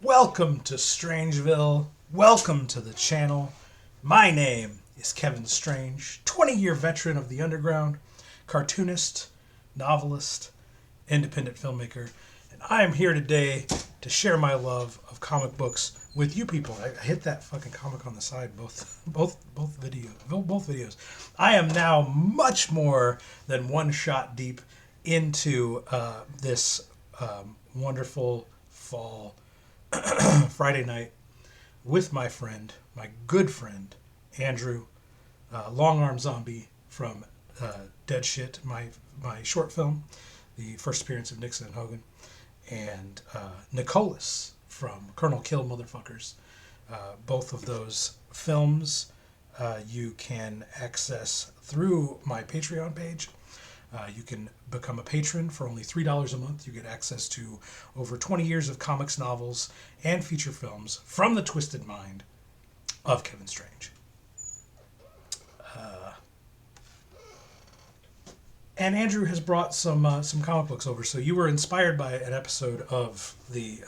Welcome to Strangeville. Welcome to the channel. My name is Kevin Strange, 20-year veteran of the underground, cartoonist, novelist, independent filmmaker, and I am here today to share my love of comic books with you people. I hit that fucking comic on the side both videos. I am now much more than one shot deep into this wonderful fall Friday night with my friend, my good friend, Andrew, Long Arm Zombie from Dead Shit, my short film, the first appearance of Nixon and Hogan, and Nicholas from Colonel Kill Motherfuckers. Both of those films you can access through my Patreon page. You can become a patron for only $3 a month. You get access to over 20 years of comics, novels, and feature films from the twisted mind of Kevin Strange. And Andrew has brought some comic books over. So you were inspired by an episode of the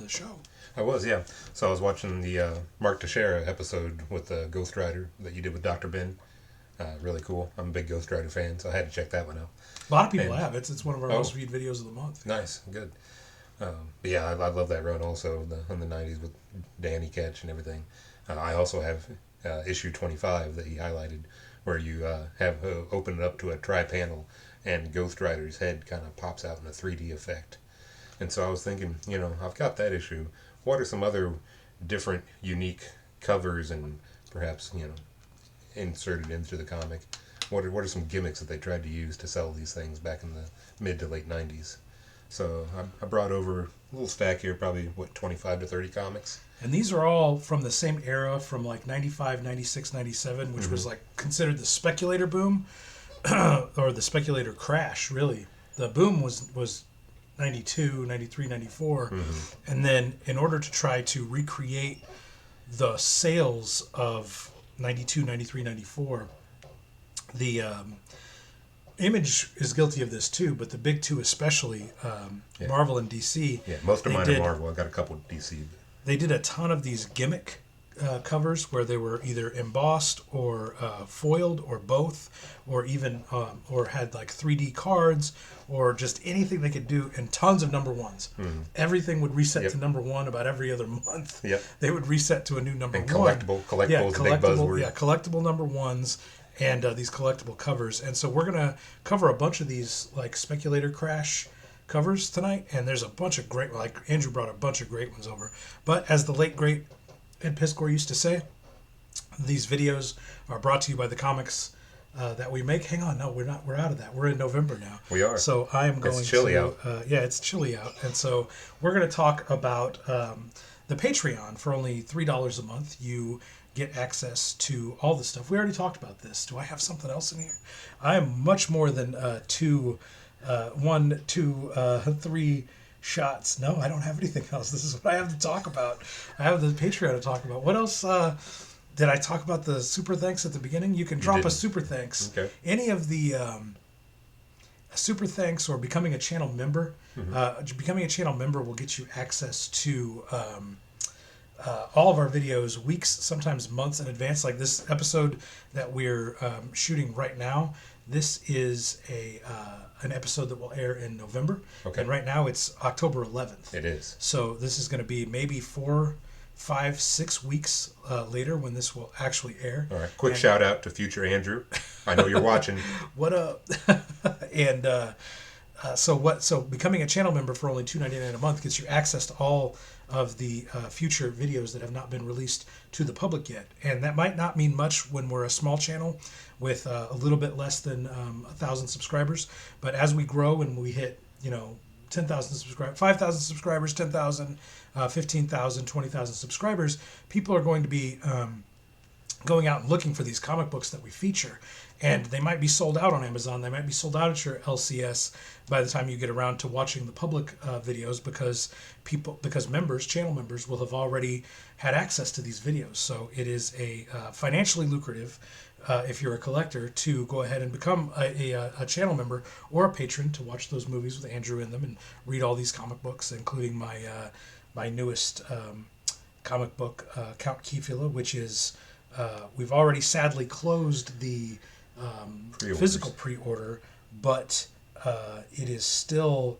show. I was, yeah. So I was watching the Mark Teixeira episode with the Ghost Rider that you did with Dr. Ben. Really cool. I'm a big Ghost Rider fan, so I had to check that one out. A lot of people have. It's one of our most viewed videos of the month. Nice, good. But yeah, I love that run also in the 90s with Danny Ketch and everything. I also have issue 25 that he highlighted, where you have open it up to a tri-panel and Ghost Rider's head kind of pops out in a 3D effect. And so I was thinking, I've got that issue. What are some other different, unique covers and perhaps, inserted into the comic? What are some gimmicks that they tried to use to sell these things back in the mid to late 90s? So I brought over a little stack here, probably 25 to 30 comics. And these are all from the same era, from like 95, 96, 97, which was like considered the speculator boom or the speculator crash, really. The boom was 92, 93, 94. And then in order to try to recreate the sales of 92, 93, 94, the Image is guilty of this too, but the big two especially, Marvel and DC. Yeah, most of mine are Marvel. I've got a couple of DC. They did a ton of these gimmick covers where they were either embossed or foiled or both, or even or had like 3D cards or just anything they could do, and tons of number ones. Everything would reset to number one about every other month. They would reset to a new number and one. Collectibles, big buzzword. Yeah, collectible number ones. And these collectible covers. And so we're going to cover a bunch of these like speculator crash covers tonight. And there's a bunch of great, like Andrew brought a bunch of great ones over. But as the late, great Ed Piskor used to say, these videos are brought to you by the comics that we make. Hang on, no, we're not. We're out of that. We're in November now. We are. So I am going It's chilly out. It's chilly out. And so we're going to talk about the Patreon. For only $3 a month, you get access to all the stuff. We already talked about this. Do I have something else in here? I am much more than 3 shots. No, I don't have anything else. This is what I have to talk about. I have the Patreon to talk about. What else? Did I talk about the super thanks at the beginning? You can drop a super thanks. Okay. Any of the super thanks or becoming a channel member. Becoming a channel member will get you access to all of our videos weeks, sometimes months in advance. Like this episode that we're shooting right now, this is an episode that will air in November. Okay. And right now it's October 11th. It is. So this is going to be maybe 4, 5, 6 weeks later when this will actually air. All right. Quick shout out to future Andrew. I know you're watching. What up? And so becoming a channel member for only $2.99 a month gets you access to all of the future videos that have not been released to the public yet. And that might not mean much when we're a small channel with a little bit less than 1,000 subscribers. But as we grow and we hit, 10,000 subscribers, 5,000 subscribers, 10,000, 15,000, 20,000 subscribers, people are going to be going out and looking for these comic books that we feature. And they might be sold out on Amazon. They might be sold out at your LCS by the time you get around to watching the public videos, because channel members will have already had access to these videos. So it is a financially lucrative, if you're a collector, to go ahead and become a channel member or a patron to watch those movies with Andrew in them and read all these comic books, including my my newest comic book, Count Kefila, which is we've already sadly closed the physical pre-order, but it is still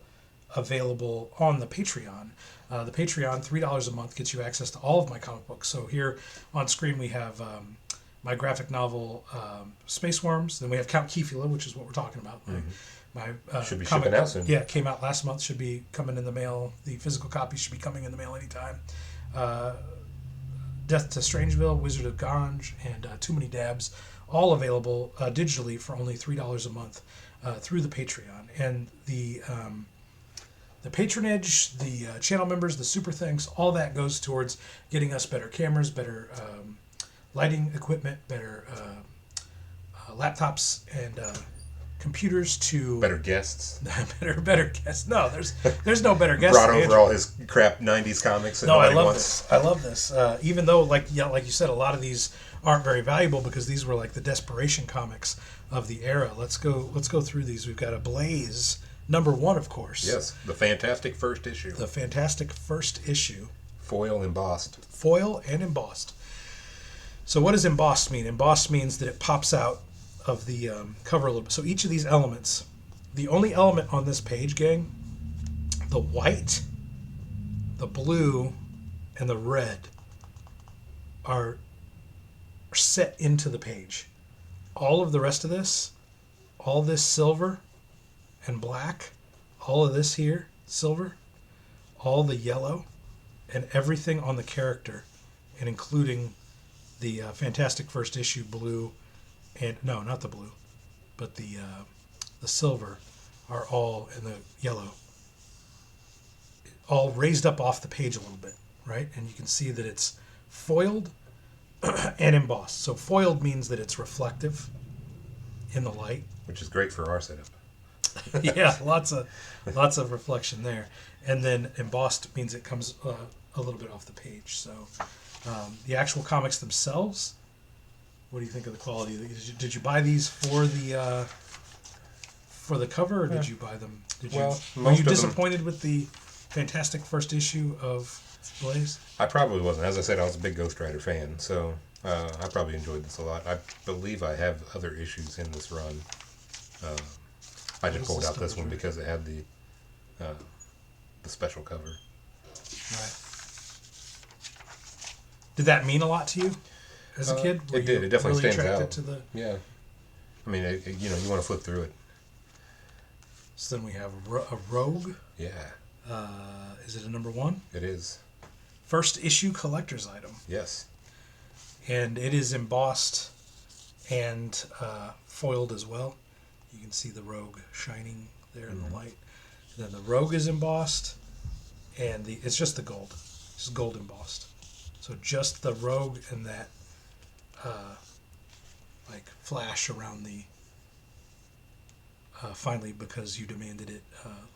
available on the Patreon. The Patreon, $3 a month, gets you access to all of my comic books. So here on screen we have my graphic novel Space Worms. Then we have Count Kefila, which is what we're talking about. My should be comic shipping out soon. Yeah, it came out last month. Should be coming in the mail. The physical copy should be coming in the mail anytime. Death to Strangeville, Wizard of Ganj, and Too Many Dabs, all available digitally for only $3 a month through the Patreon. And the patronage, the channel members, the super thanks, all that goes towards getting us better cameras, better lighting equipment, better laptops, and computers to better guests. better guests. No, there's no better guests. Brought over all his crap '90s comics. No, I love this. I love this. Even though, like you said, a lot of these aren't very valuable because these were like the desperation comics of the era. Let's go through these. We've got a Blaze #1, of course. Yes, the fantastic first issue. The fantastic first issue. Foil embossed. Foil and embossed. So what does embossed mean? Embossed means that it pops out of the cover a little bit. So each of these elements, the only element on this page, gang, the white, the blue, and the red are set into the page. All of the rest of this, all this silver and black, all of this here, silver, all the yellow, and everything on the character, and including the fantastic first issue blue, and no, not the blue, but the silver, are all in the yellow, all raised up off the page a little bit, right? And you can see that it's foiled and embossed. So foiled means that it's reflective in the light, which is great for our setup. Yeah, lots of reflection there. And then embossed means it comes a little bit off the page. So the actual comics themselves, what do you think of the quality? Did you buy these for the cover, or did you buy them? Were you disappointed with the fantastic first issue of Blaze? I probably wasn't. As I said, I was a big Ghost Rider fan, so I probably enjoyed this a lot. I believe I have other issues in this run. I just pulled out this one because it had the special cover. Right. Did that mean a lot to you as a kid? It did. It definitely really stands attracted out. To the... Yeah. I mean, you want to flip through it. So then we have a Rogue. Yeah. Is it a #1? It is. First issue collector's item. Yes. And it is embossed and foiled as well. You can see the Rogue shining there in the light. And then the Rogue is embossed, and it's just the gold. It's gold embossed. So just the Rogue and that like flash around the finally, because you demanded it,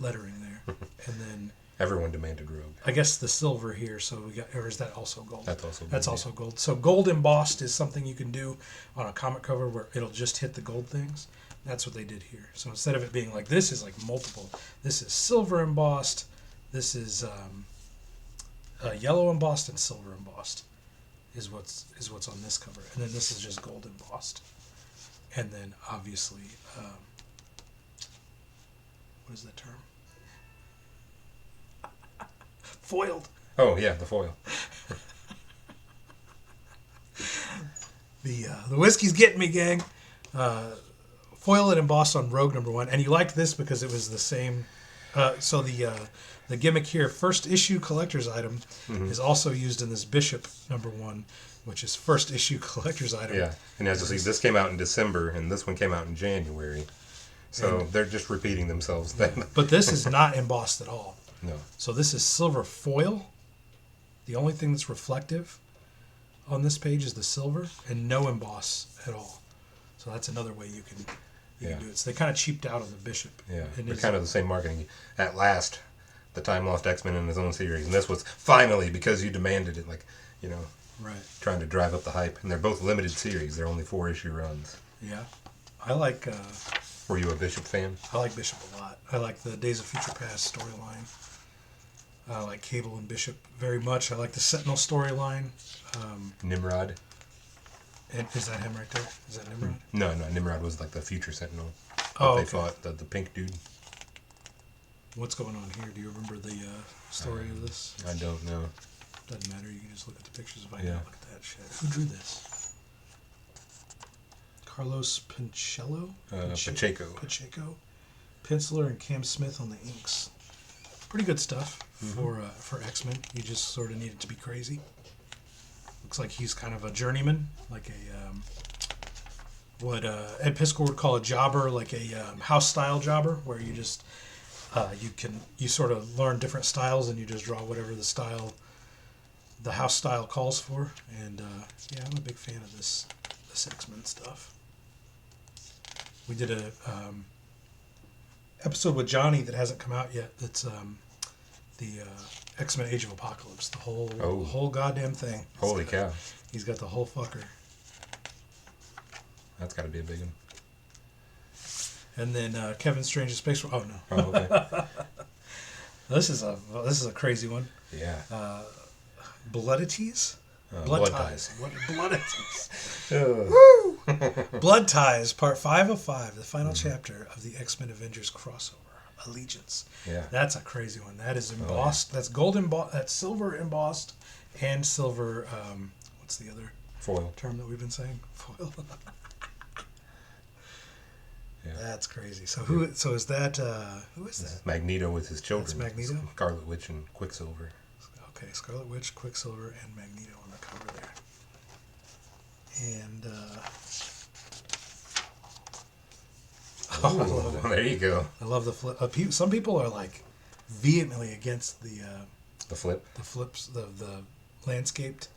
lettering there. And then everyone demanded Rogue. I guess the silver here, so we got, or is that also gold? That's also gold. That's also gold. So gold embossed is something you can do on a comic cover where it'll just hit the gold things. That's what they did here. So instead of it being like this is like multiple, this is silver embossed, this is yellow embossed, and silver embossed is what's on this cover. And then this is just gold embossed. And then obviously, what is that term? Foiled. Oh yeah, the foil. The whiskey's getting me, gang. Foil and embossed on Rogue #1, and you liked this because it was the same. So the gimmick here, first issue collector's item, is also used in this Bishop #1, which is first issue collector's item. Yeah, and as you see, this came out in December, and this one came out in January. So they're just repeating themselves. But this is not embossed at all. No. So this is silver foil. The only thing that's reflective on this page is the silver, and no emboss at all. So that's another way you can do it. So they kind of cheaped out on the Bishop. Yeah, they're kind of the same marketing. At last, the Time Lost X-Men in his own series, and this was finally because you demanded it. Right. Trying to drive up the hype. And they're both limited series. They're only 4-issue runs. Yeah, I like. Were you a Bishop fan? I like Bishop a lot. I like the Days of Future Past storyline. I like Cable and Bishop very much. I like the Sentinel storyline. Nimrod. And is that him right there? Is that Nimrod? No, Nimrod was like the future Sentinel. Oh, They okay. fought the pink dude. What's going on here? Do you remember the story of this? I don't know. Doesn't matter. You can just look at the pictures and find Yeah. out. Look at that shit. Who drew this? Carlos Pacheco? Pacheco. Penciler and Cam Smith on the inks. Pretty good stuff for X-Men. You just sort of need it to be crazy. Looks like he's kind of a journeyman, like a what Ed Piskor would call a jobber, like a house style jobber, where you just you sort of learn different styles and you just draw whatever the house style calls for. And yeah, I'm a big fan of this X-Men stuff. We did a episode with Johnny that hasn't come out yet. That's the X-Men Age of Apocalypse. The whole goddamn thing. Holy cow. He's got the whole fucker. That's got to be a big one. And then Kevin Strange's Space. Oh no. Oh, okay. This is a crazy one. Yeah. Bloodities? Blood Ties. Bloodities. Oh. Woo! Blood Ties, Part 5 of 5, the final chapter of the X-Men Avengers crossover, Allegiance. Yeah. That's a crazy one. That is embossed. That's gold embossed. That's silver embossed, and silver. What's the other Foil. term that we've been saying? Foil. Yeah. That's crazy. So who? So is that? Who is that? Magneto with his children. That's Magneto? Scarlet Witch and Quicksilver. Okay, Scarlet Witch, Quicksilver, and Magneto on the cover there. And Ooh, there you go. I love the flip. Some people are like vehemently against the flip. the flips, the landscaped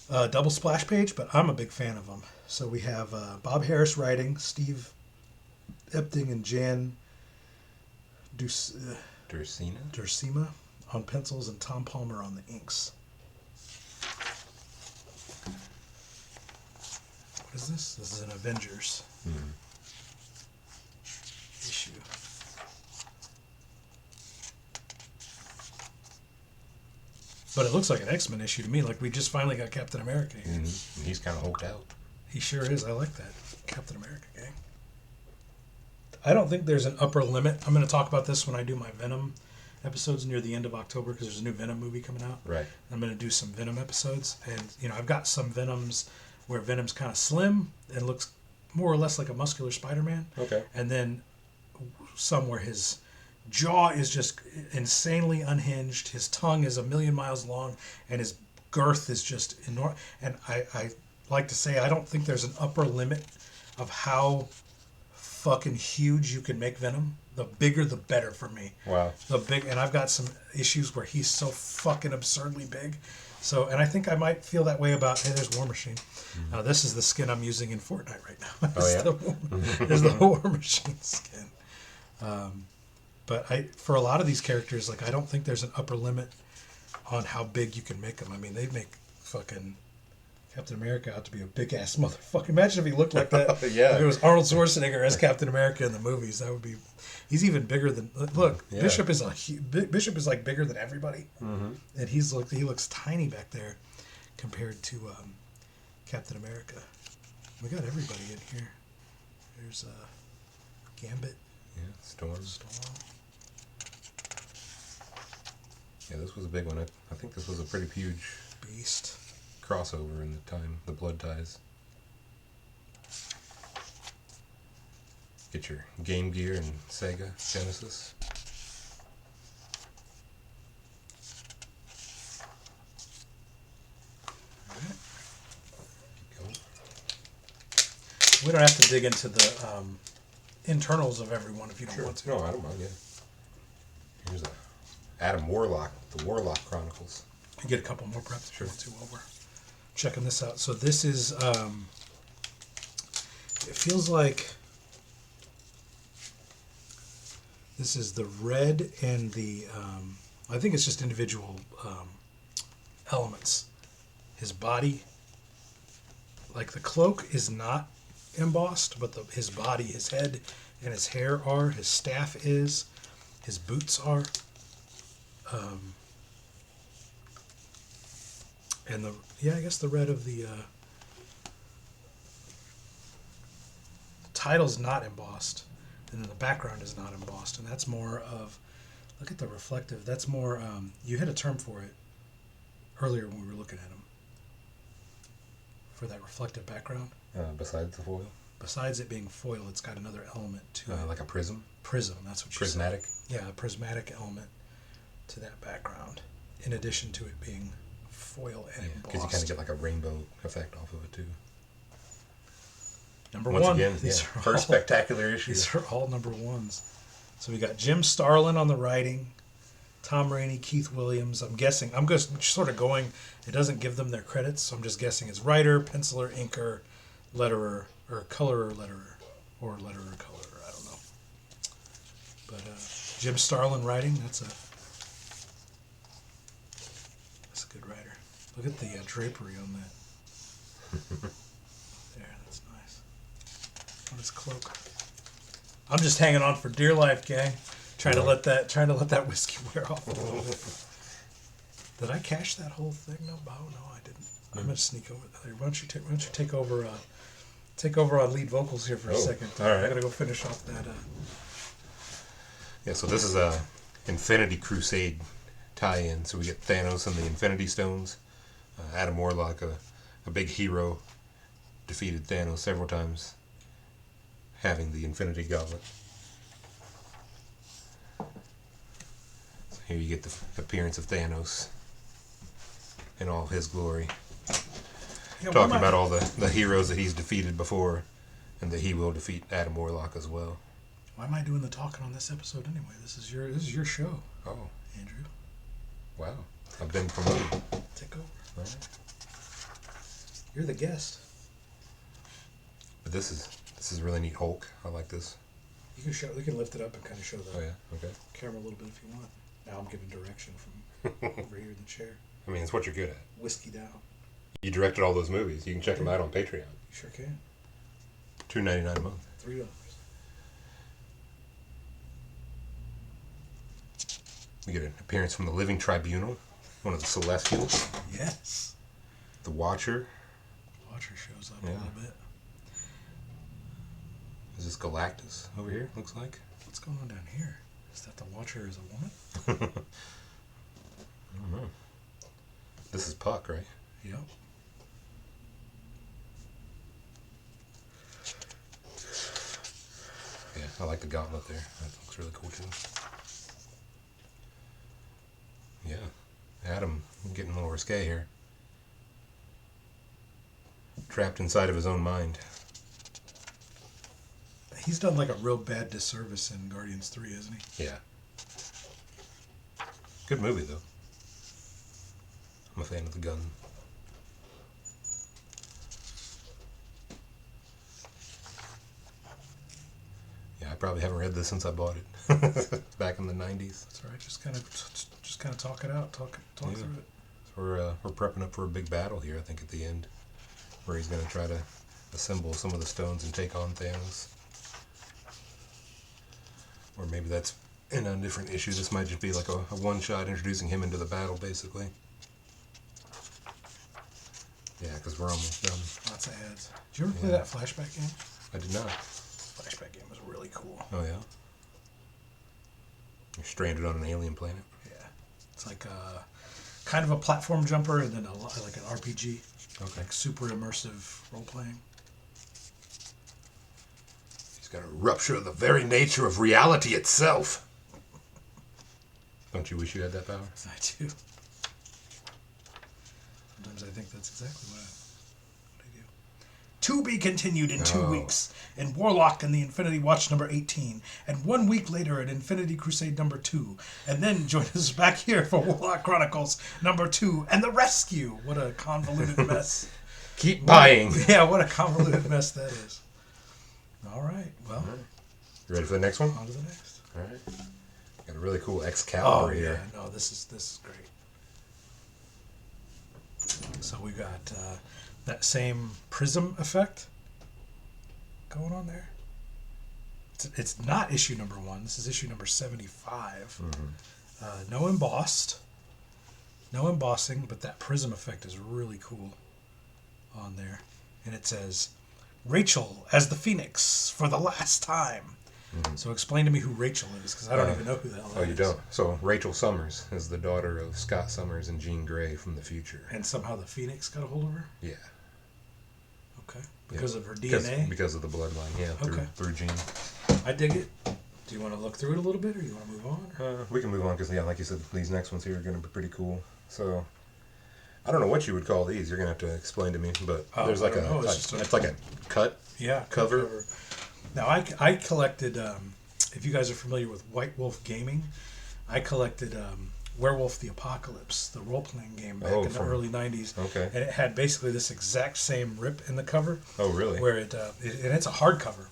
double splash page, but I'm a big fan of them. So we have Bob Harris writing, Steve Epting and Jan Dursima on pencils, and Tom Palmer on the inks. What is this? This is an Avengers issue. But it looks like an X-Men issue to me. Like we just finally got Captain America here. Mm-hmm. He's kind of hoped out. He sure is. I like that. Captain America gang. I don't think there's an upper limit. I'm going to talk about this when I do my Venom episodes near the end of October, because there's a new Venom movie coming out. Right. I'm going to do some Venom episodes. And, I've got some Venoms where Venom's kind of slim and looks more or less like a muscular Spider-Man. Okay. And then some where his jaw is just insanely unhinged. His tongue is 1,000,000 miles long, and his girth is just enormous. And I like to say I don't think there's an upper limit of how fucking huge you can make Venom. The bigger, the better for me. Wow. And I've got some issues where he's so fucking absurdly big. So, and I think I might feel that way about. Hey, there's War Machine. This is the skin I'm using in Fortnite right now. Oh yeah. There's the War Machine skin. But for a lot of these characters, like I don't think there's an upper limit on how big you can make them. I mean, they'd make fucking Captain America out to be a big ass motherfucker. Imagine if he looked like that. Yeah. If it was Arnold Schwarzenegger as Captain America in the movies, that would be. He's even bigger than. Look, Yeah. Bishop is like bigger than everybody, and he looks tiny back there compared to Captain America. We got everybody in here. There's Gambit. Yeah. Storm. Yeah, this was a big one. I think this was a pretty huge Beast. crossover in the time, the Blood Ties. Get your Game Gear and Sega Genesis. Keep going. We don't have to dig into the internals of everyone if you don't want to. No, I don't mind. Yeah. Here's Adam Warlock, the Warlock Chronicles. You get a couple more preps if Sure. you want to while we're checking this out. So this is, it feels like this is the red and the, I think it's just individual elements. His body, like the cloak is not embossed, but his body, his head and his hair are, his staff is, his boots are. And I guess the red of the title's not embossed, and then the background is not embossed, and that's more of, look at the reflective. That's more. You had a term for it earlier when we were looking at them. For that reflective background. Besides the foil. Besides it being foil, it's got another element to it. Like a prism. Prism. That's what you Prismatic. said. Yeah, a prismatic element to that background. In addition to it being foil and embossed. Because you kind of get like a rainbow effect off of it too. Number Once one. again, These are first all, spectacular issue. These are all number ones. So we got Jim Starlin on the writing, Tom Rainey, Keith Williams. I'm guessing. I'm just sort of going. It doesn't give them their credits, so I'm just guessing it's writer, penciler, inker, letterer, or colorer, letterer, or letterer, colorer. I don't know. But Jim Starlin writing. That's a good writer. Look at the drapery on that. There, that's nice. On his cloak. I'm just hanging on for dear life, gang. Trying to let that whiskey wear off a little bit. Did I cash that whole thing? No, no, I didn't. I'm gonna sneak over there. Why don't you take over? Take over on lead vocals here for a second. All right. I gotta go finish off that. Yeah, so this is a Infinity Crusade tie-in. So we get Thanos and the Infinity Stones. Adam Warlock, a big hero, defeated Thanos several times, having the Infinity Gauntlet. So here you get the appearance of Thanos in all his glory. Yeah, Talking about all the heroes that he's defeated before, and that he will defeat Adam Warlock as well. Why am I doing the talking on this episode anyway? This is your show. Oh, Andrew. wow! I've been promoted. Take over. All right. You're the guest. But this is really neat Hulk. I like this. You can show. We can lift it up and kind of show the Oh yeah. Okay. camera a little bit if you want. Now I'm giving direction from over here in the chair. I mean, it's what you're good at. Whiskey down. You directed all those movies. You can check them out on Patreon. You sure can. $2.99 a month. $3. We get an appearance from the Living Tribunal, one of the Celestials, Yes. the Watcher. Watcher shows up Yeah. a little bit. Is this Galactus over here? Looks like. What's going on down here? Is that the Watcher is a woman? I don't know. This is Puck, right? Yep. Yeah, I like the gauntlet there. That looks really cool too. Yeah, Adam getting a little risque here. Trapped inside of his own mind. He's done like a real bad disservice in Guardians 3, hasn't he? Yeah. Good movie though. I'm a fan of the gun. Yeah, I probably haven't read this since I bought it back in the 90s. That's all right. Just kind of talk it out. Talk through it. So we're prepping up for a big battle here, I think, at the end, where he's going to try to assemble some of the stones and take on Thanos. Or maybe that's in a different issue. This might just be like a one-shot introducing him into the battle, basically. Yeah, because we're almost done. Lots of ads. Did you ever play that flashback game? I did not. Flashback game was really cool. Oh, yeah? You're stranded on an alien planet. Yeah. It's like kind of a platform jumper and then like an RPG. Okay. Like super immersive role-playing. He's got a rupture of the very nature of reality itself. Don't you wish you had that power? I do. Sometimes I think that's exactly what I do. To be continued in 2 weeks in Warlock and the Infinity Watch number 18, and 1 week later at Infinity Crusade number 2, and then join us back here for Warlock Chronicles number 2 and the Rescue. What a convoluted mess. Keep buying. Yeah, what a convoluted mess that is. All right, well. You ready for the next one? On to the next. All right. Got a really cool Excalibur here. Yeah, no, this is great. So we got that same prism effect going on there. It's not issue number 1. This is issue number 75. No embossed. No embossing, but that prism effect is really cool on there. And it says, Rachel as the Phoenix for the last time. Mm-hmm. So explain to me who Rachel is, because I don't even know who the hell that is. Oh, you don't? So Rachel Summers is the daughter of Scott Summers and Jean Grey from the future. And somehow the Phoenix got a hold of her? Yeah. Okay. Because of her DNA? Because of the bloodline, yeah. Through Jean. I dig it. Do you want to look through it a little bit, or you want to move on? We can move on, because, yeah, like you said, these next ones here are going to be pretty cool. So, I don't know what you would call these. You're going to have to explain to me, but there's like it's like a cut cover. Now, I collected, if you guys are familiar with White Wolf Gaming, I collected Werewolf the Apocalypse, the role-playing game back in the early 90s. Okay. And it had basically this exact same rip in the cover. Oh, really? Where and it's a hardcover.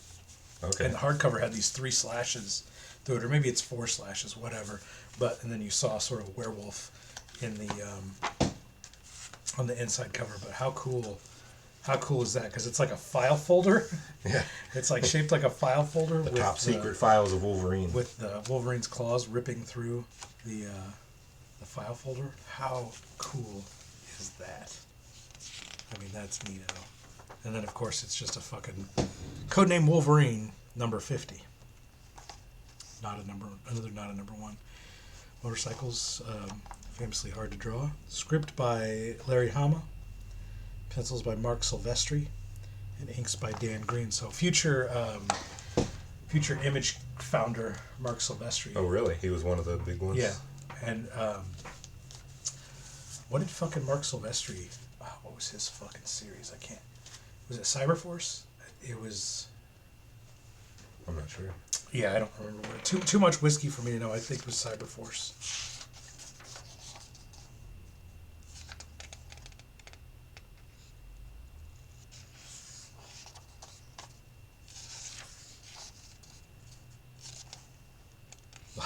Okay. And the hardcover had these 3 slashes through it, or maybe it's 4 slashes, whatever. And then you saw sort of werewolf in the on the inside cover. But how cool is that? Because it's like a file folder. Yeah. It's like shaped like a file folder. The top secret files of Wolverine. With Wolverine's claws ripping through the file folder. How cool is that? I mean, that's neato. And then, of course, it's just a fucking codename Wolverine number 50. Not a number 1. Motorcycles, famously hard to draw. Script by Larry Hama. Pencils by Mark Silvestri. And inks by Dan Green. So future Image founder Mark Silvestri. Oh, really? He was one of the big ones? Yeah. And what did fucking Mark Silvestri... what was his fucking series? I can't... Was it Cyberforce? It was... I'm not sure. Yeah, I don't remember. Too much whiskey for me to know. I think it was Cyberforce.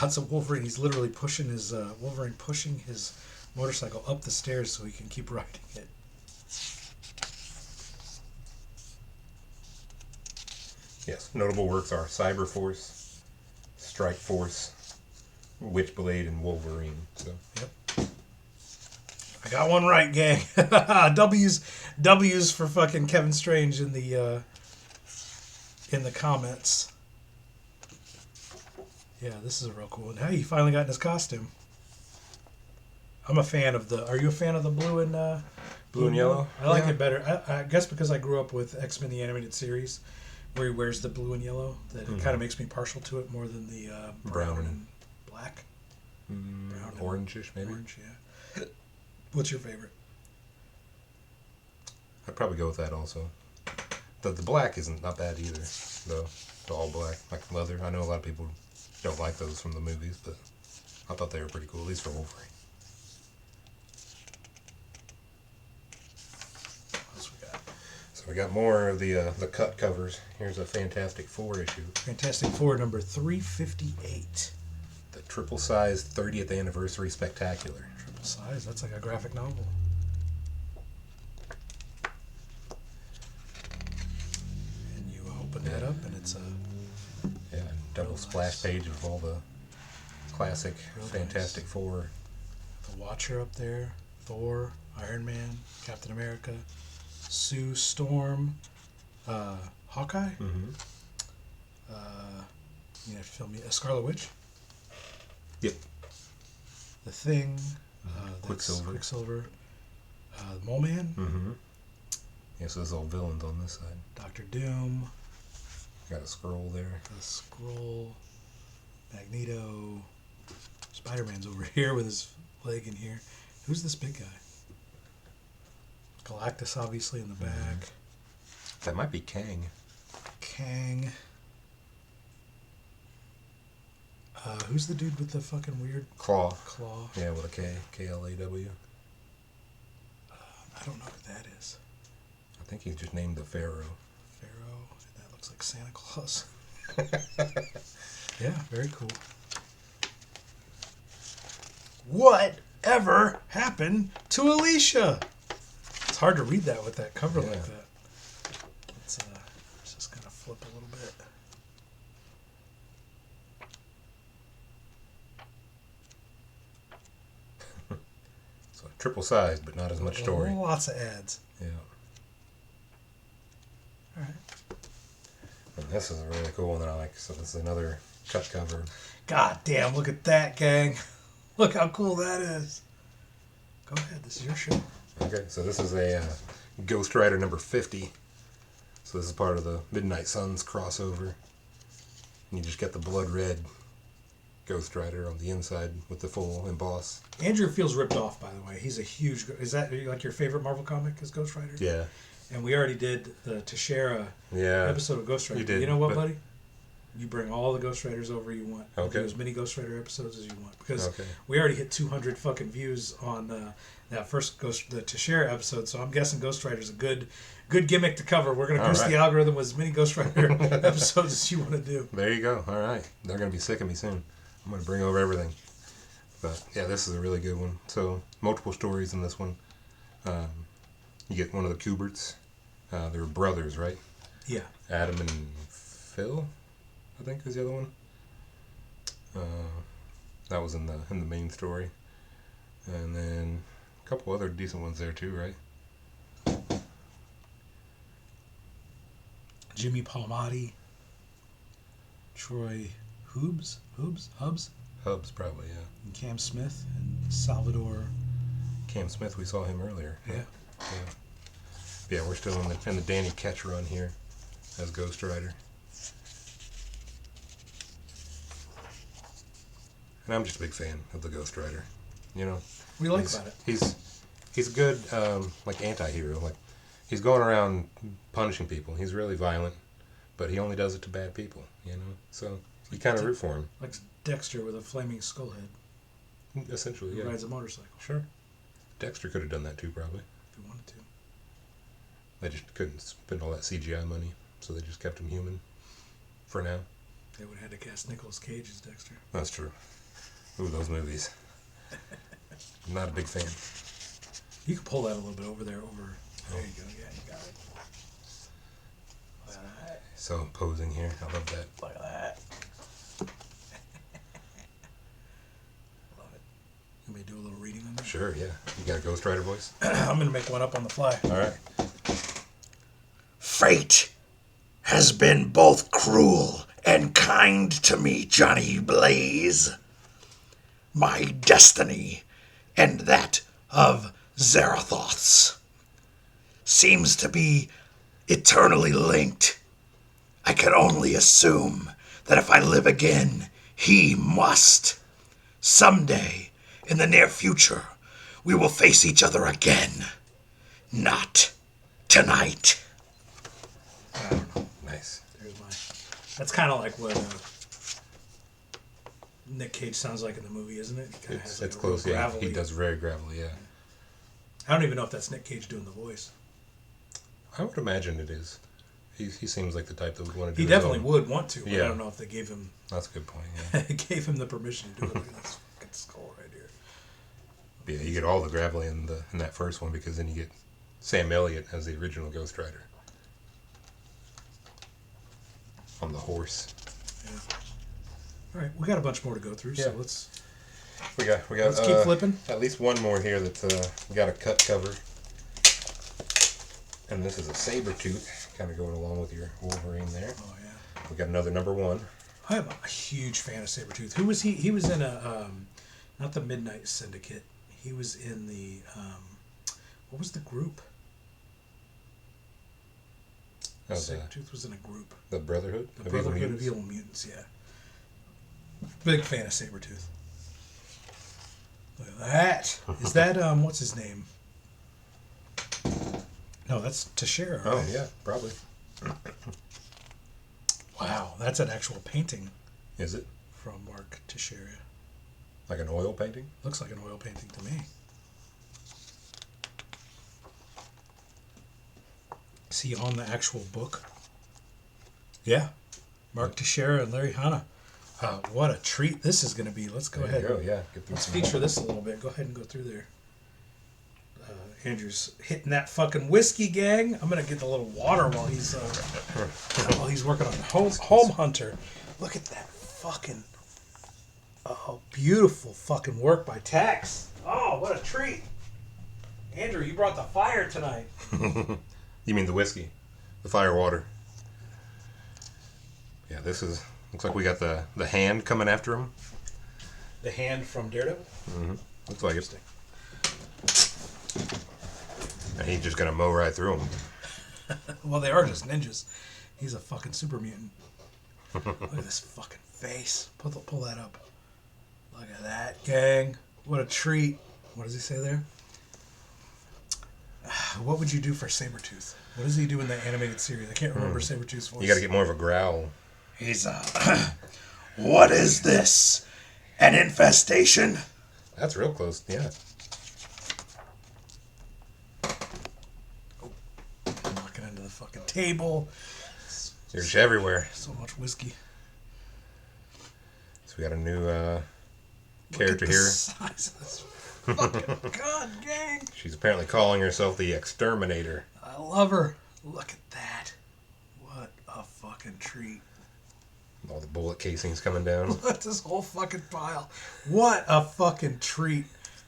Lots of Wolverine. He's literally pushing his... Wolverine pushing his motorcycle up the stairs so he can keep riding it. Yes, notable works are Cyberforce, Strike Force, Witchblade, and Wolverine. So. Yep. I got one right, gang. W's for fucking Kevin Strange in the comments. Yeah, this is a real cool one. Hey, he finally got in his costume. I'm a fan of the... Are you a fan of the blue and yellow? I like it better. I guess because I grew up with X-Men the Animated Series, where he wears the blue and yellow, that it kind of makes me partial to it more than the brown and black. Brown orangish, maybe? Orange, yeah. What's your favorite? I'd probably go with that also. The black isn't not bad either, though. The all black, like leather. I know a lot of people don't like those from the movies, but I thought they were pretty cool, at least for Wolverine. We got more of the cut covers. Here's a Fantastic Four issue. Fantastic Four number 358. The triple size 30th anniversary spectacular. Triple size? That's like a graphic novel. And you open that up and it's a... Yeah, double splash page of all the classic Fantastic Four. The Watcher up there. Thor, Iron Man, Captain America, Sue Storm, Hawkeye. Mm-hmm. You have to film me a Scarlet Witch. Yep. The Thing. Quicksilver. Mole Man. Mm-hmm. Yeah, so there's all villains on this side. Doctor Doom. Got a scroll there. The Scroll. Magneto. Spider-Man's over here with his leg in here. Who's this big guy? Galactus, obviously, in the back. That might be Kang. Kang. Who's the dude with the fucking weird... Claw. Claw. Yeah, with a K. K-L-A-W. I don't know who that is. I think he's just named the Pharaoh. Pharaoh? That looks like Santa Claus. Yeah, very cool. Whatever happened to Alicia? It's hard to read that with that cover like that. Let's just kind of flip a little bit. triple sized, but not as much story. Lots of ads. Yeah. All right. And this is a really cool one that I like. So this is another cut cover. God damn, look at that, gang. Look how cool that is. Go ahead, this is your show. Okay, so this is a Ghost Rider number 50. So this is part of the Midnight Suns crossover. And you just get the blood red Ghost Rider on the inside with the full emboss. Andrew feels ripped off, by the way. He's a huge... Is that like your favorite Marvel comic is Ghost Rider? Yeah. And we already did the Teixeira episode of Ghost Rider. You did. You know what, buddy? You bring all the Ghost Riders over you want. Okay. Do as many Ghost Rider episodes as you want. Because okay. we already hit 200 fucking views on that first the Teixeira episode, so I'm guessing Ghost Rider's a good gimmick to cover. We're going to boost the algorithm with as many Ghost Rider episodes as you want to do. There you go. All right. They're going to be sick of me soon. I'm going to bring over everything. But, yeah, this is a really good one. So, multiple stories in this one. You get one of the Kuberts. They were brothers, right? Yeah. Adam and Phil, I think, is the other one. That was in the main story. And then a couple other decent ones there, too, right? Jimmy Palmiotti. Troy Hubs, probably, yeah. And Cam Smith and Salvador. Cam Smith, we saw him earlier. Yeah. Yeah, we're still in the Danny Ketch run here as Ghost Rider. And I'm just a big fan of the Ghost Rider. You know, We like about it. He's a good like anti-hero. Like he's going around punishing people. He's really violent, but he only does it to bad people. You know, so you kind of root for him. Like Dexter with a flaming skull head. Essentially, Who yeah. rides a motorcycle. Sure. Dexter could have done that too, probably. If he wanted to. They just couldn't spend all that CGI money, so they just kept him human for now. They would have had to cast Nicolas Cage as Dexter. That's true. Ooh, those movies. Not a big fan. You can pull that a little bit over there. There you go. Yeah, you got it. Look at that. So imposing here. I love that. Look at that. Love it. You want me to do a little reading on that? Sure, yeah. You got a Ghost Rider voice? I'm going to make one up on the fly. All right. Fate has been both cruel and kind to me, Johnny Blaze. My destiny and that of Zarathoth's seems to be eternally linked. I can only assume that if I live again, he must. Someday, in the near future, we will face each other again. Not tonight. I don't know. Nice. There's mine. That's kind of like what Nick Cage sounds like in the movie, isn't it? He It's close, yeah. He does very gravelly, yeah. I don't even know if that's Nick Cage doing the voice. I would imagine it is. He seems like the type that would want to do He his definitely own. would want to, but Yeah. I don't know if they gave him That's a good point, yeah. gave him the permission to do it. Look at this fucking skull right here. Yeah, you get all the gravelly in that first one because then you get Sam Elliott as the original Ghost Rider. On the horse. Yeah. All right, we got a bunch more to go through, so Yeah. let's We got let's keep flipping. at least one more here that we got a cut cover. And this is a Sabretooth, kind of going along with your Wolverine there. Oh yeah. We got another number 1. I am a huge fan of Sabretooth. Who was he? He was in a not the Midnight Syndicate. He was in the what was the group? Oh, Sabretooth was in a group. the Brotherhood? The Brotherhood of Evil Mutants, yeah. Big fan of Sabretooth. Look at that. Is that, what's his name? No, that's Teixeira, right? Oh, yeah, probably. Wow, that's an actual painting Is it? from Mark Teixeira. Like an oil painting? Looks like an oil painting to me. Is he on the actual book? Yeah. Mark Teixeira and Larry Hannah. What a treat this is going to be. Let's go There ahead. you go, yeah. Get through Let's some feature more. this a little bit. Go ahead and go through there. Andrew's hitting that fucking whiskey, gang. I'm gonna get the little water while he's working on Home Hunter. Look at that fucking beautiful fucking work by Tex. Oh, what a treat! Andrew, you brought the fire tonight. You mean the whiskey, the fire water? Yeah, this is looks like we got the hand coming after him. The hand from Daredevil. Looks like it. And he's just gonna mow right through them. Well, they are just ninjas. He's a fucking super mutant. Look at this fucking face. Pull that up. Look at that, gang. What a treat. What does he say there? What would you do for Sabretooth? What does he do in the animated series? I can't remember Sabretooth's voice. You gotta get more of a growl. He's what is this? An infestation? That's real close, yeah. Knocking into the fucking table. You're just everywhere. So much whiskey. So we got a new Look character at the here. size of this fucking god, gang. She's apparently calling herself the Exterminator. I love her. Look at that. What a fucking treat. All the bullet casings coming down. Look at this whole fucking pile. What a fucking treat.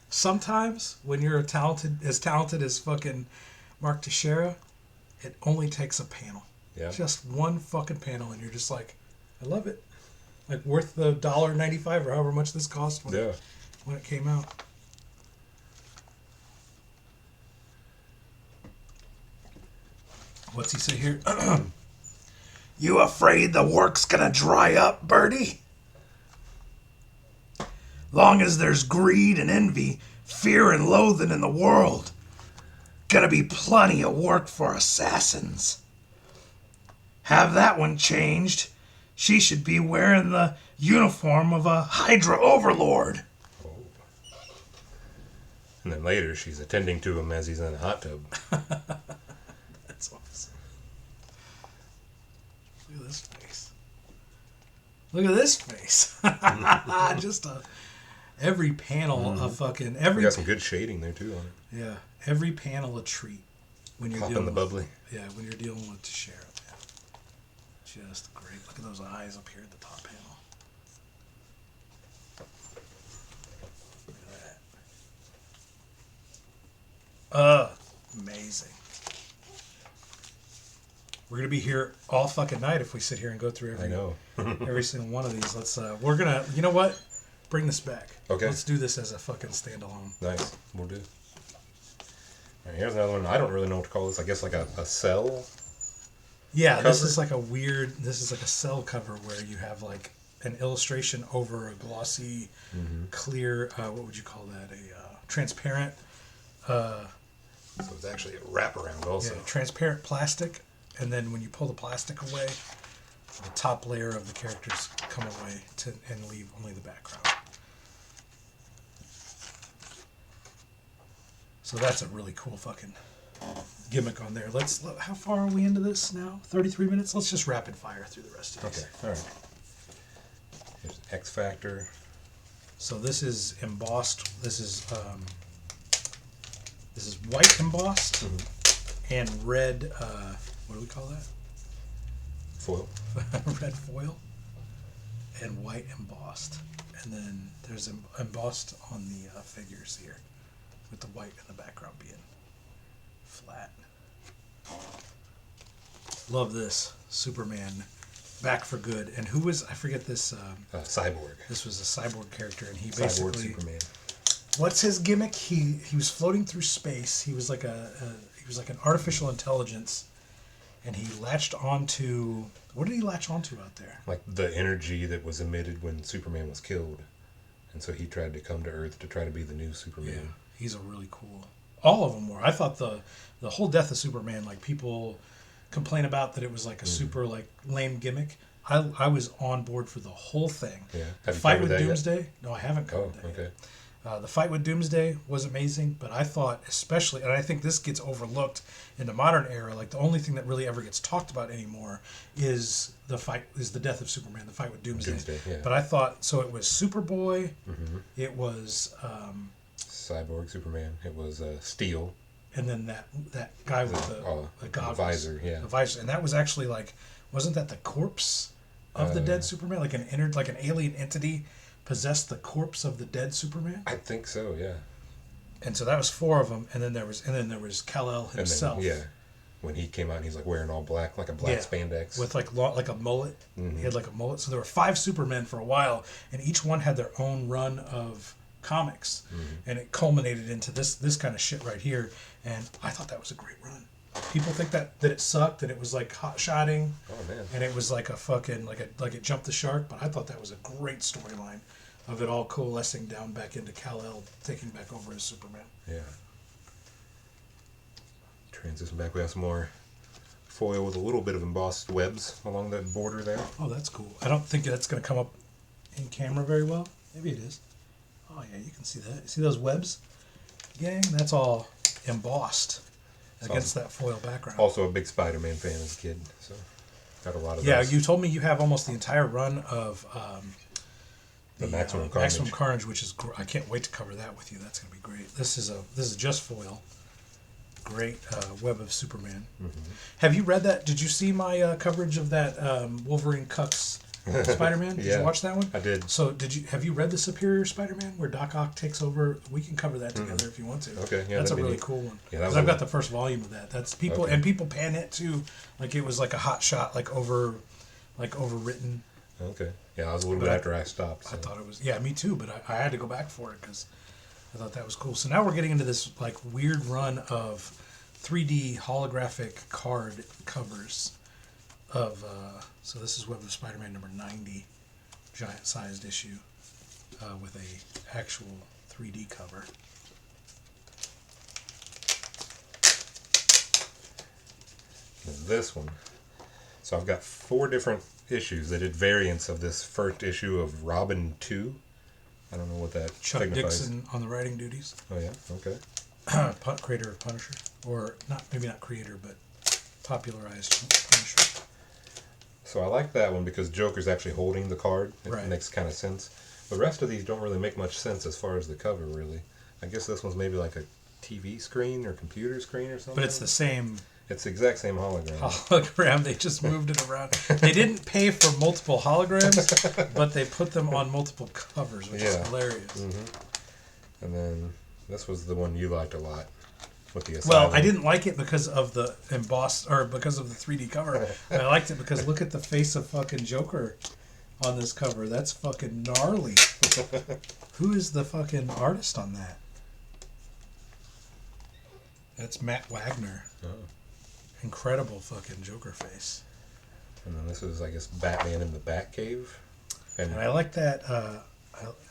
Sometimes when you're as talented as fucking Mark Teixeira, it only takes a panel. Yeah. Just one fucking panel, and you're just like, I love it. Like worth the $1.95 or however much this cost when it came out. What's he say here? You afraid the work's gonna dry up, Birdie? Long as there's greed and envy, fear and loathing in the world, gonna be plenty of work for assassins. Have that one changed. She should be wearing the uniform of a Hydra overlord. Oh. And then later she's attending to him as he's in a hot tub. That's awesome. Look at this face. Look at this face. Just every panel of fucking We got some good shading there too on it. Yeah, every panel a treat when you're Popping dealing the bubbly. when you're dealing with Teixeira. Yeah. Just great. Look at those eyes up here at the top panel. Look at that. Amazing. We're gonna be here all fucking night if we sit here and go through every single one of these. Let's we're gonna, you know what? Bring this back. Okay. Let's do this as a fucking standalone. Nice. We'll do. All right, here's another one. I don't really know what to call this. I guess like a cell. Yeah, this cover? is like a cell cover where you have like an illustration over a glossy, clear, what would you call that? A transparent. So it's actually a wraparound also. Yeah, transparent plastic, and then when you pull the plastic away, the top layer of the characters come away and leave only the background. So that's a really cool fucking gimmick on there. How far are we into this now? 33 minutes? Let's just rapid fire through the rest of these. Okay, all right. Here's X Factor. So this is embossed. This is white embossed and red. What do we call that? Foil. Red foil and white embossed, and then there's embossed on the figures here, with the white in the background being flat. Love this Superman, back for good. And who was, I forget this. Cyborg. This was a cyborg character, and he Cyborg basically. Superman. What's his gimmick? He was floating through space. He was like an artificial intelligence, and he latched onto. What did he latch onto out there? Like the energy that was emitted when Superman was killed, and so he tried to come to Earth to try to be the new Superman. Yeah, he's a really cool. All of them were. I thought the whole death of Superman, like people complain about that it was like a super like lame gimmick. I was on board for the whole thing. Yeah. The Have you fight covered with that Doomsday? yet? No, I haven't covered that. Okay. Yet. The fight with Doomsday was amazing, but I thought especially, and I think this gets overlooked in the modern era, like the only thing that really ever gets talked about anymore is the death of Superman, the fight with Doomsday. Yeah. But I thought, so it was Superboy, it was... Cyborg Superman. It was Steel. and then that guy with the goggles. visor, yeah. The visor. And that was actually like, wasn't that the corpse of the dead Superman? Like an alien entity possessed the corpse of the dead Superman? I think so, yeah. And so that was 4 of them, and then there was Kal-El himself. And then, yeah, when he came out, he's like wearing all black, like a black spandex with like a mullet. He had like a mullet. So there were 5 Supermen for a while, and each one had their own run of comics, and it culminated into this kind of shit right here. And I thought that was a great run. People think that it sucked, that it was like hot shotting, and it was like a fucking like it jumped the shark. But I thought that was a great storyline of it all coalescing down back into Kal-El taking back over as Superman. Yeah. Transition back, we have some more foil with a little bit of embossed webs along that border there. Oh, that's cool. I don't think that's going to come up in camera very well. Maybe it is. Oh yeah, you can see that. You see those webs? Gang, that's all embossed against that foil background. Also a big Spider-Man fan as a kid, so got a lot of yeah, those. you told me you have almost the entire run of the Maximum Carnage. Maximum Carnage, which is I can't wait to cover that with you. That's going to be great. This is just foil. Great Web of Superman. Have you read that? Did you see my coverage of that Wolverine Cucks Spider-Man? Did you watch that one? I did. So have you read the Superior Spider-Man where Doc Ock takes over? We can cover that together if you want to. Okay, yeah, that's a really cool one. Yeah, because I've got the first volume of that. That's people and people pan it too, like it was like a hot shot, like overwritten. Okay. Yeah, I was a little bit after I stopped. So. I thought it was me too, but I had to go back for it because I thought that was cool. So now we're getting into this like weird run of 3D holographic card covers of so this is Web of Spider-Man number 90, giant sized issue with a actual 3D cover. And this one. So I've got 4 different issues that did variants of this first issue of Robin 2. I don't know what that Chuck signifies. Dixon on the writing duties. Oh yeah, okay. Creator of Punisher, or maybe not creator, but popularized Punisher. So I like that one because Joker's actually holding the card. It Right. makes kind of sense. The rest of these don't really make much sense as far as the cover, really. I guess this one's maybe like a TV screen or computer screen or something. But it's the same It's the exact same hologram. hologram. They just moved it around. They didn't pay for multiple holograms, but they put them on multiple covers, which is hilarious. And then this was the one you liked a lot with the Asylum. Well, I didn't like it because of the embossed, or because of the 3D cover. I liked it because look at the face of fucking Joker on this cover. That's fucking gnarly. Who is the fucking artist on that? That's Matt Wagner. Oh. Incredible fucking Joker face. And then this is, I guess, Batman in the Batcave. And I like that.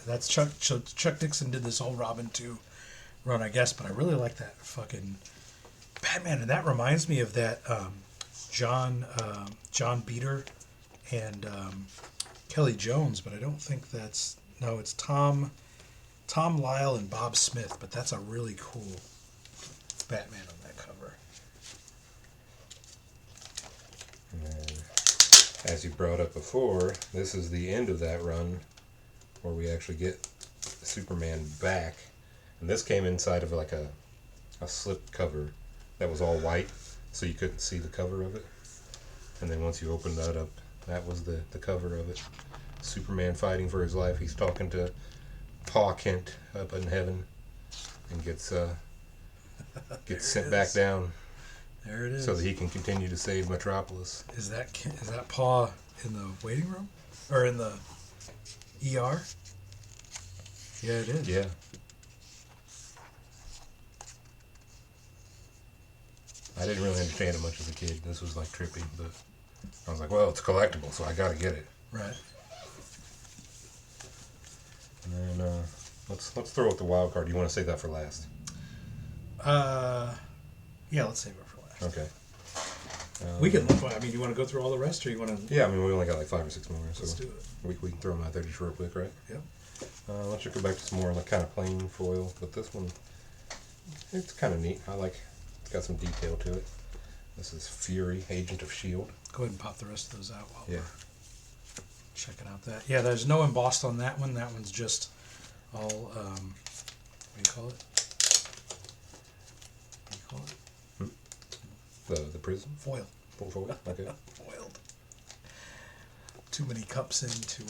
That's Chuck Dixon did this whole Robin 2 run, I guess, but I really like that fucking Batman. And that reminds me of that John Beater and Kelly Jones, but I don't think that's... No, it's Tom Lyle and Bob Smith, but that's a really cool Batman on that cover. And then, as you brought up before, this is the end of that run where we actually get Superman back. And this came inside of like a slip cover that was all white, so you couldn't see the cover of it. And then once you opened that up, that was the cover of it. Superman fighting for his life. He's talking to Pa Kent up in heaven and gets sent back down. There it is. So that he can continue to save Metropolis. Is that Pa in the waiting room? Or in the ER? Yeah, it is. Yeah. I didn't really understand it much as a kid. This was like trippy, but I was like, well, it's collectible, so I gotta get it. Right. And then let's throw out the wild card. Do you want to save that for last? Yeah, let's save it for last. Okay. We can look. I mean, you want to go through all the rest, or you want to? Yeah, I mean, we only got like 5 or 6 more, so Let's do it. we can throw them out there just real quick, right? Yep. Let's just go back to some more like kind of plain foil, but this one, it's kind of neat. It's got some detail to it. This is Fury, Agent of S.H.I.E.L.D. Go ahead and pop the rest of those out while Yeah. we're checking out that. Yeah, there's no embossed on that one. That one's just all, what do you call it? What do you call it? The prism? Foil. Foil? Okay. Foiled. Too many cups into...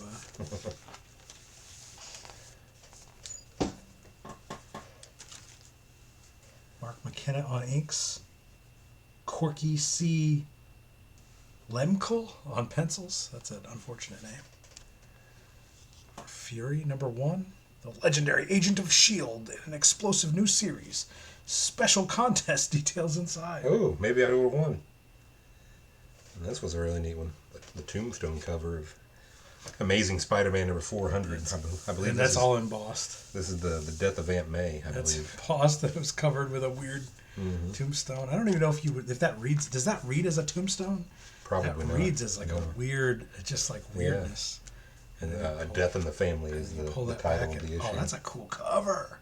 Mark McKenna on inks. Corky C. Lemkel on pencils. That's an unfortunate name. Fury, number 1. The legendary agent of S.H.I.E.L.D. in an explosive new series. Special contest details inside. Oh, maybe I would have won. And this was a really neat one. The tombstone cover of Amazing Spider-Man number 400. I believe And that's all embossed. This is the death of Aunt May, I That's believe. embossed. That was covered with a weird tombstone. I don't even know if that reads. Does that read as a tombstone? Probably that not. reads as like a weird, just like weirdness. And A Death in the Family is the title of the issue. Oh, that's a cool cover.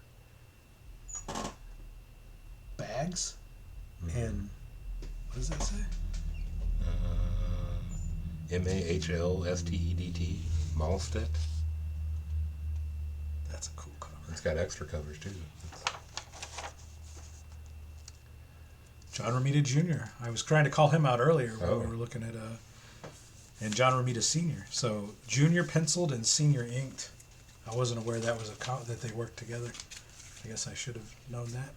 Bags? And what does that say? Mahlstedt. Malstedt. That's a cool cover. It's got extra covers too. John Romita Jr. I was trying to call him out earlier when we Oh. were looking at and John Romita Sr. So junior penciled and senior inked. I wasn't aware that was that they worked together. I guess I should have known that.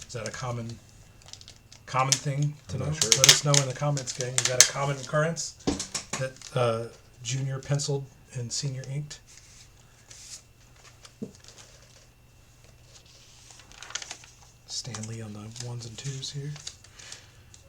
Is that a common thing to I'm know? not sure. Let us know in the comments, gang. Is that a common occurrence that junior penciled and senior inked? Stan Lee on the 1s and 2s here.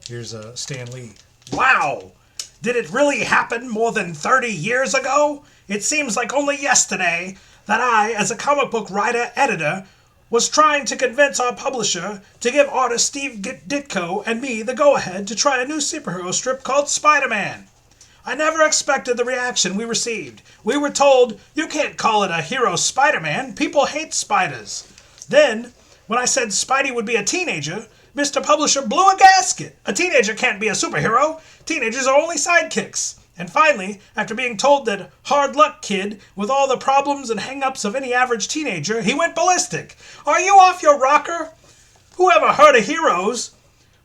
Here's Stan Lee. Wow! Did it really happen more than 30 years ago? It seems like only yesterday that I, as a comic book writer-editor, was trying to convince our publisher to give artist Steve Ditko and me the go-ahead to try a new superhero strip called Spider-Man. I never expected the reaction we received. We were told, you can't call it a hero Spider-Man. People hate spiders. Then, when I said Spidey would be a teenager, Mr. Publisher blew a gasket. A teenager can't be a superhero. Teenagers are only sidekicks. And finally, after being told that hard luck kid with all the problems and hang-ups of any average teenager, he went ballistic. Are you off your rocker? Who ever heard of heroes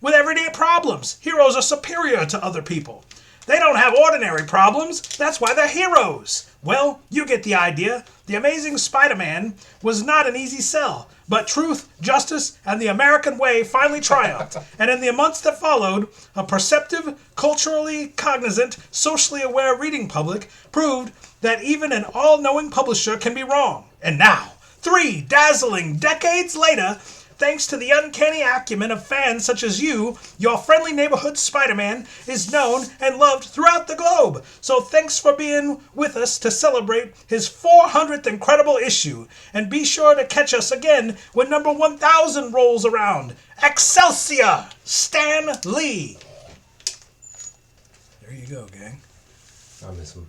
with everyday problems? Heroes are superior to other people. They don't have ordinary problems. That's why they're heroes. Well, you get the idea. The Amazing Spider-Man was not an easy sell, but truth, justice, and the American way finally triumphed. And in the months that followed, a perceptive, culturally cognizant, socially aware reading public proved that even an all-knowing publisher can be wrong. And now, 3 dazzling decades later, thanks to the uncanny acumen of fans such as you, your friendly neighborhood Spider-Man is known and loved throughout the globe. So thanks for being with us to celebrate his 400th incredible issue. And be sure to catch us again when number 1000 rolls around. Excelsior! Stan Lee! There you go, gang. I miss him.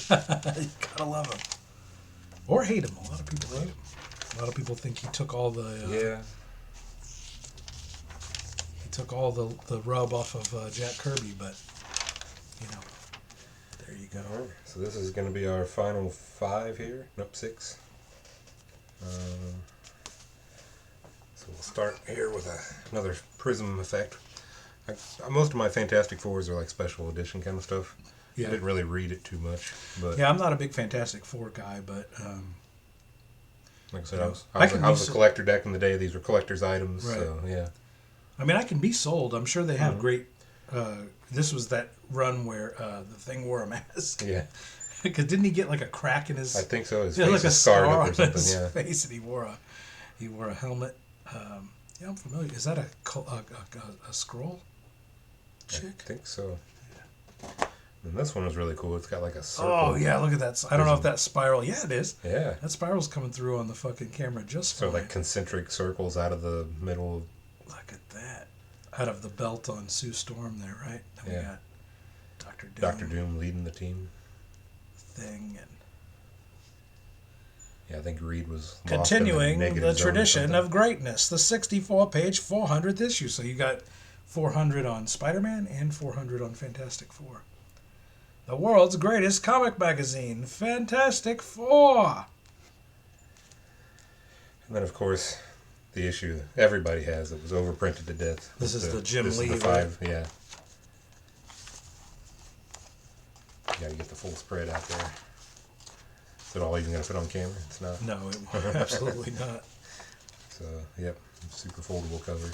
You gotta love him. Or hate him. A lot of people hate him. A lot of people think he took all the he took all the rub off of Jack Kirby, but you know, there you go. All right, so this is going to be our final 5 here. Nope, 6. So we'll start here with another Prism effect. Most of my Fantastic Fours are like special edition kind of stuff. Yeah. I didn't really read it too much, but Yeah, I'm not a big Fantastic Four guy, but like I said, I I was a collector back in the day. These were collector's items, Right. so yeah. I mean, I can be sold. I'm sure they have great. This was that run where the Thing wore a mask. Yeah, Because didn't he get like a crack in his? I think so. His Yeah, face like a is scar scarred on up or something. his Yeah, face, and he wore a helmet. Yeah, I'm familiar. Is that a scroll? I Chick. think so. And this one was really cool. It's got like a circle. Oh yeah, look at that. I don't know if that spiral. Yeah, it is. Yeah. That spiral's coming through on the fucking camera just So fine. like concentric circles out of the middle of. Look at that. Out of the belt on Sue Storm there, right? Then Yeah. we got Doctor Doom. Doctor Doom leading the team. Thing and Yeah, I think Reed was lost in continuing negative the zone or tradition something. of greatness. The 64-page 400th issue. So you got 400 on Spider-Man and 400 on Fantastic Four. The world's greatest comic magazine, Fantastic Four. And then of course, the issue everybody has that was overprinted to death. This is the Jim this Lee, is the 5, yeah. You gotta get the full spread out there. Is it all even gonna fit on camera? It's not. No, absolutely not. It's yep, super foldable cover.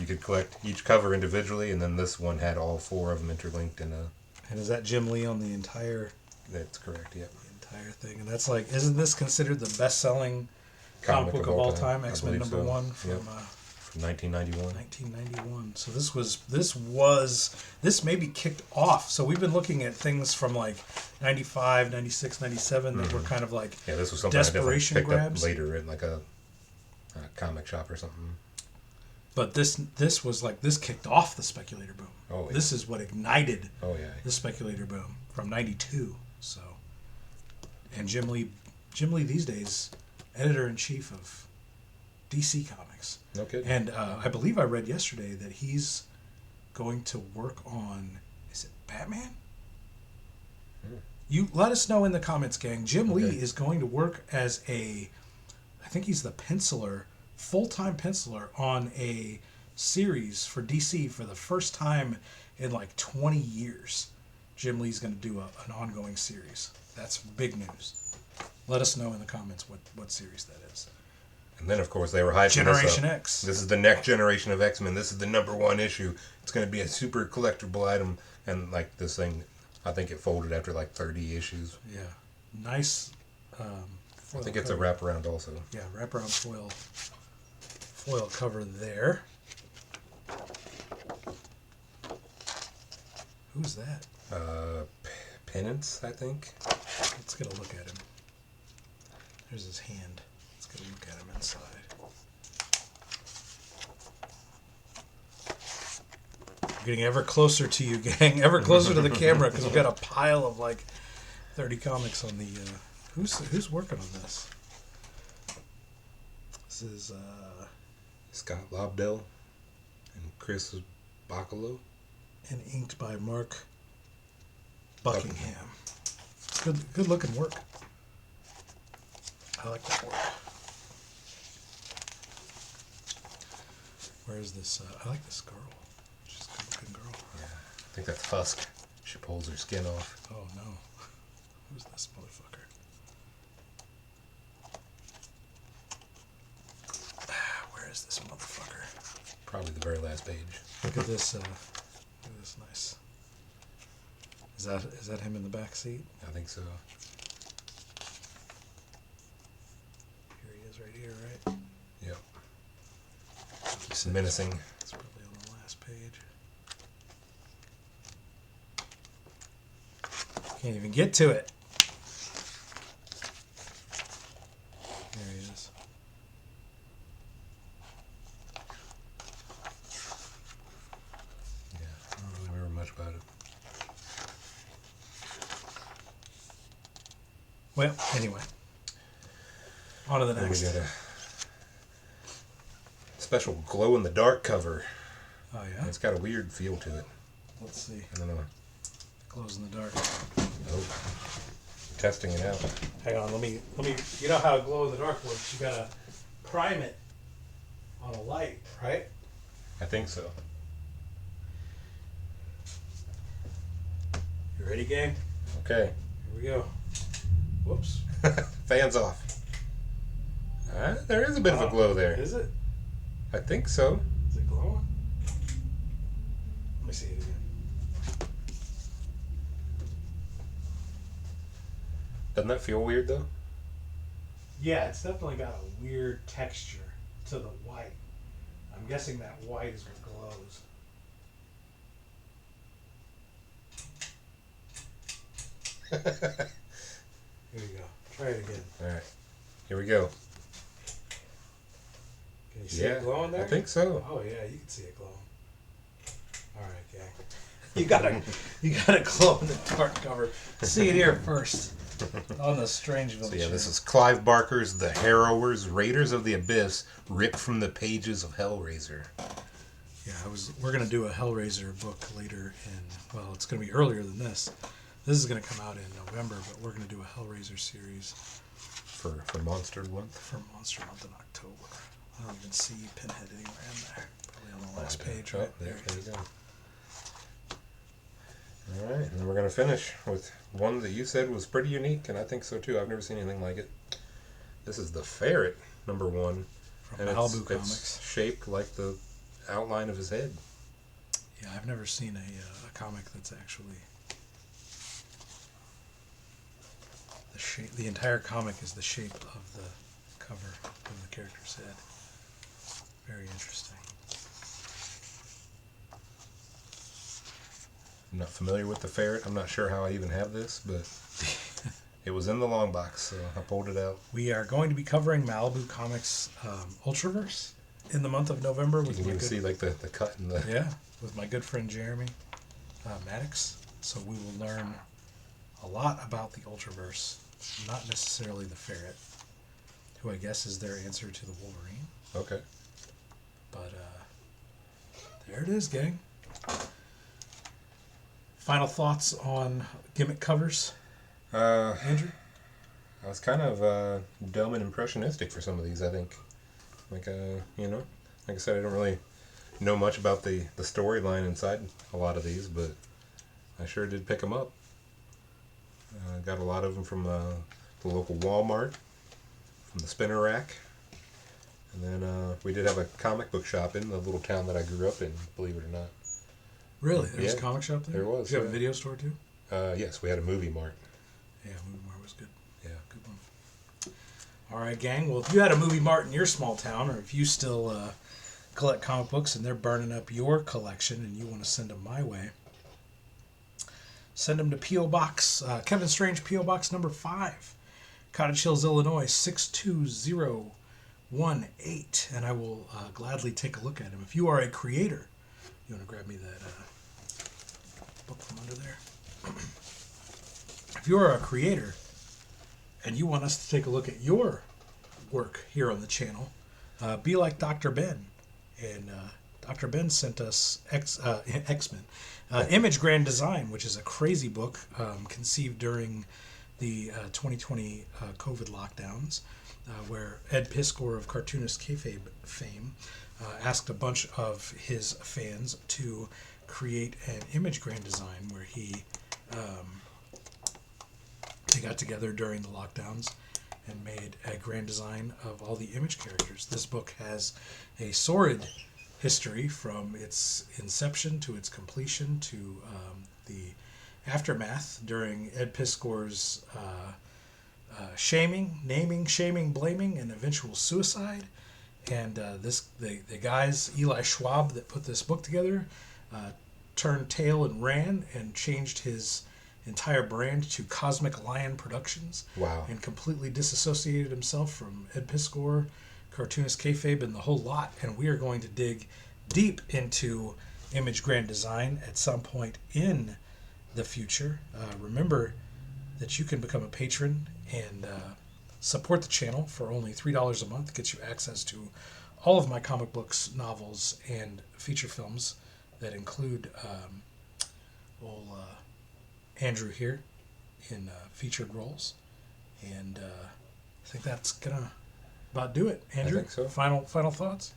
You could collect each cover individually, and then this one had all 4 of them interlinked in a. And is that Jim Lee on the entire? That's correct. Yep. The entire thing, and that's like, isn't this considered the best-selling comic book of all time? X-Men number 1 from. Yep. From 1991. 1991. So this maybe kicked off. So we've been looking at things from like 95, 96, 97 that were kind of like this was something desperation I definitely grabs. picked up later in like a comic shop or something. But this was like, this kicked off the speculator boom. Oh, yeah. This is what ignited the speculator boom from 92. So, and Jim Lee these days, editor-in-chief of DC Comics. Okay. And I believe I read yesterday that he's going to work on, is it Batman? You let us know in the comments, gang. Jim Lee is going to work as I think he's the penciler, full-time penciler on a series for DC for the first time in like 20 years. Jim Lee's going to do an ongoing series. That's big news. Let us know in the comments what series that is. And then, of course, they were hyping Generation this up. X. This is the next generation of X-Men. This is the #1 issue. It's going to be a super collectible item. And, like, this thing, I think it folded after, like, 30 issues. Yeah. Nice I foil think it's cover. a wraparound also. Yeah, wraparound foil cover there. Who's that? Penance, I think. Let's get a look at him. There's his hand. Let's get a look at him inside. We're getting ever closer to you, gang. Ever closer to the camera because we've got a pile of like 30 comics on the. Who's working on this? This is Scott Lobdell and Chris Bacalo. and inked by Mark Buckingham. It's good looking work. I like that work. Where is this? I like this girl. She's a good looking girl. Yeah, I think that's Husk. She pulls her skin off. Oh no. Who's this motherfucker? Where is this motherfucker? Probably the very last page. Look at this. Look at this nice. Is that him in the back seat? I think so. Here he is, right here, right? Yep. It's menacing. It's probably on the last page. Can't even get to it. There he is. Yeah, I don't really remember much about it. Well, anyway. On to the Then we next. got a special glow-in-the-dark cover. Oh, yeah? And it's got a weird feel to it. Let's see. I don't know. Glows in the dark. Oh, testing it out. Hang on, let me. You know how glow in the dark works? You gotta prime it on a light, right? I think so. You ready, gang? Okay. Here we go. Whoops. Fans off. There is a bit of a glow there. Is it? I think so. Is it glowing? Let me see it again. Doesn't that feel weird though? Yeah, it's definitely got a weird texture to the white. I'm guessing that white is what glows. Here you go. Try it again. All right. Here we go. Can you see it glowing there? I think so. Oh yeah, you can see it glowing. All right, gang. You gotta glow in the dark cover. See it here first on the Strangeville. So yeah, channel. this is Clive Barker's The Harrowers, Raiders of the Abyss, ripped from the pages of Hellraiser. Yeah, we're gonna do a Hellraiser book later in. Well, it's gonna be earlier than this. This is gonna come out in November, but we're gonna do a Hellraiser series For Monster Month. for Monster Month in October. I don't even see Pinhead anywhere in there. Probably on the last Okay. page, Oh, right there there. you go. All right, and then we're going to finish with one that you said was pretty unique, and I think so too. I've never seen anything like it. This is The Ferret, #1, from And Malibu it's Comics. shaped like the outline of his head. Yeah, I've never seen a comic that's actually the shape. The entire comic is the shape of the cover of the character's head. Very interesting. I'm not familiar with the ferret. I'm not sure how I even have this, but it was in the long box, so I pulled it out. We are going to be covering Malibu Comics Ultraverse in the month of November. You can even see like the cut in the... Yeah, with my good friend Jeremy Maddox. So we will learn a lot about the Ultraverse, not necessarily the ferret, who I guess is their answer to the Wolverine. Okay. But there it is, gang. Final thoughts on Gimmick covers, Andrew? I was kind of dumb and impressionistic for some of these, I think. Like, like I said, I don't really know much about the storyline inside a lot of these, but I sure did pick them up. Got a lot of them from the local Walmart, from the spinner rack. And then we did have a comic book shop in the little town that I grew up in, believe it or not. Really? There was a Yeah, comic shop there? there was, Did you have yeah. a video store too? Yes, we had a movie mart. Yeah, Movie Mart was good. Yeah. Good one. All right, gang. Well, if you had a Movie Mart in your small town, or if you still collect comic books and they're burning up your collection and you want to send them my way, send them to P.O. Box, Kevin Strange, P.O. Box number 5, Cottage Hills, Illinois, 62018. And I will gladly take a look at them. If you are a creator, you want to grab me that book from under there? If you're a creator and you want us to take a look at your work here on the channel, be like Dr. Ben. And Dr. Ben sent us X-Men. Image Grand Design, which is a crazy book conceived during the 2020 COVID lockdowns, where Ed Piskor of Cartoonist Kayfabe fame asked a bunch of his fans to create an Image Grand Design where they got together during the lockdowns and made a grand design of all the Image characters. This book has a sordid history from its inception to its completion to the aftermath during Ed Piskor's shaming, naming, shaming, blaming, and eventual suicide. And the guys, Eli Schwab, that put this book together, turned tail and ran and changed his entire brand to Cosmic Lion Productions. Wow. And completely disassociated himself from Ed Piskor, Cartoonist Kayfabe, and the whole lot. And we are going to dig deep into Image Grand Design at some point in the future. Remember that you can become a patron and support the channel for only $3 a month. It gets you access to all of my comic books, novels, and feature films that include Andrew here in featured roles. And I think that's gonna about do it. Andrew, I think so. Final thoughts?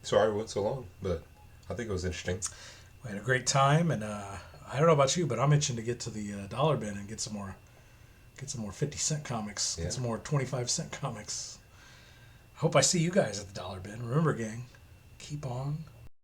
Sorry we went so long, but I think it was interesting. We had a great time, and I don't know about you, but I'm itching to get to the dollar bin and get some more 50-cent comics, Yeah. get some more 25-cent comics. I hope I see you guys at the dollar bin. Remember, gang, keep on